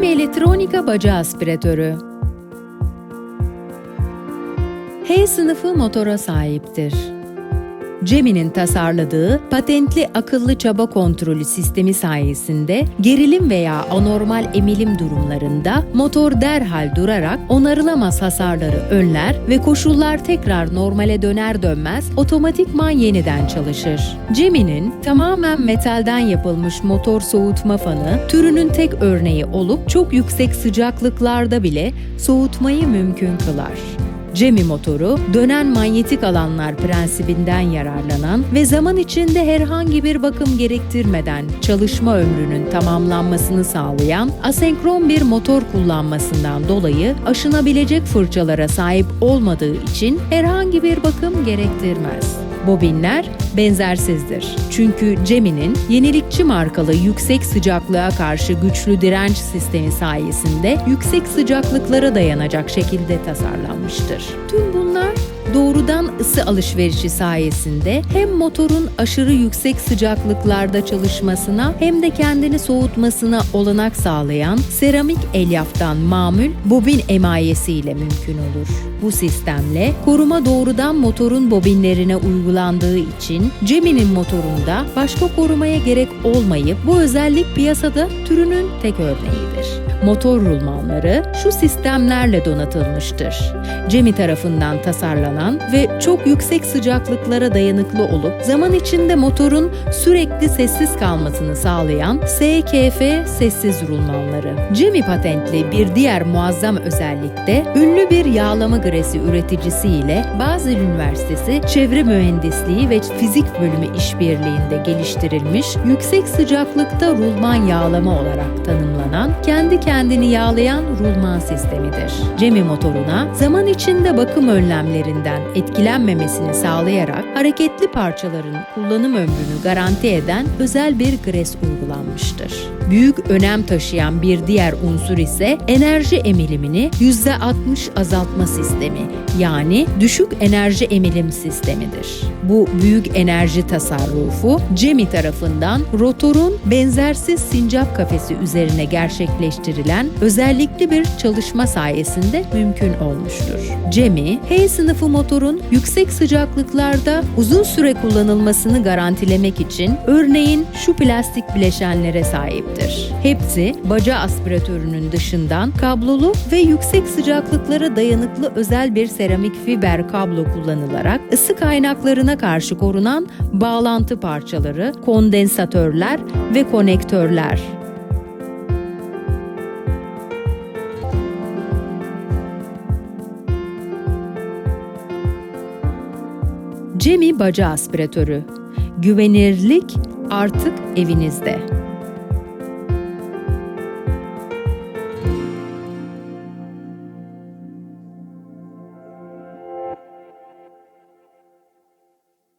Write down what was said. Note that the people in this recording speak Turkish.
Elettronica baca aspiratörü. H sınıfı motora sahiptir. Cemi'nin tasarladığı patentli akıllı çaba kontrolü sistemi sayesinde gerilim veya anormal emilim durumlarında motor derhal durarak onarılamaz hasarları önler ve koşullar tekrar normale döner dönmez otomatikman yeniden çalışır. Cemi'nin tamamen metalden yapılmış motor soğutma fanı türünün tek örneği olup çok yüksek sıcaklıklarda bile soğutmayı mümkün kılar. Cemi motoru, dönen manyetik alanlar prensibinden yararlanan ve zaman içinde herhangi bir bakım gerektirmeden çalışma ömrünün tamamlanmasını sağlayan asenkron bir motor kullanmasından dolayı aşınabilecek fırçalara sahip olmadığı için herhangi bir bakım gerektirmez. Bobinler benzersizdir. Çünkü Cemi'nin yenilikçi markalı yüksek sıcaklığa karşı güçlü direnç sistemi sayesinde yüksek sıcaklıklara dayanacak şekilde tasarlanmıştır. Tüm bunlar doğrudan ısı alışverişi sayesinde hem motorun aşırı yüksek sıcaklıklarda çalışmasına hem de kendini soğutmasına olanak sağlayan seramik elyaftan mamul bobin emayesiyle mümkün olur. Bu sistemle koruma doğrudan motorun bobinlerine uygulandığı için Cemi'nin motorunda başka korumaya gerek olmayıp bu özellik piyasada türünün tek örneğidir. Motor rulmanları şu sistemlerle donatılmıştır. Cemi tarafından tasarlanan ve çok yüksek sıcaklıklara dayanıklı olup zaman içinde motorun sürekli sessiz kalmasını sağlayan SKF sessiz rulmanları. Cemi patentli bir diğer muazzam özellik de ünlü bir yağlama gresi üreticisi ile Basel Üniversitesi Çevre Mühendisliği ve Fizik Bölümü işbirliğinde geliştirilmiş yüksek sıcaklıkta rulman yağlama olarak tanımlanan kendini yağlayan rulman sistemidir. Cemi motoruna zaman içinde bakım önlemlerinden etkilenmemesini sağlayarak hareketli parçaların kullanım ömrünü garanti eden özel bir gres uygulanmıştır. Büyük önem taşıyan bir diğer unsur ise enerji emilimini %60 azaltma sistemi, yani düşük enerji emilim sistemidir. Bu büyük enerji tasarrufu Cemi tarafından rotorun benzersiz sincap kafesi üzerine gerçekleştirilen özellikli bir çalışma sayesinde mümkün olmuştur. Cemi, H sınıfı motorun yüksek sıcaklıklarda uzun süre kullanılmasını garantilemek için örneğin şu plastik bileşenlere sahiptir. Hepsi baca aspiratörünün dışından kablolu ve yüksek sıcaklıklara dayanıklı özel bir seramik fiber kablo kullanılarak ısı kaynaklarına karşı korunan bağlantı parçaları, kondensatörler ve konektörler. Cemi baca aspiratörü. Güvenirlik artık evinizde.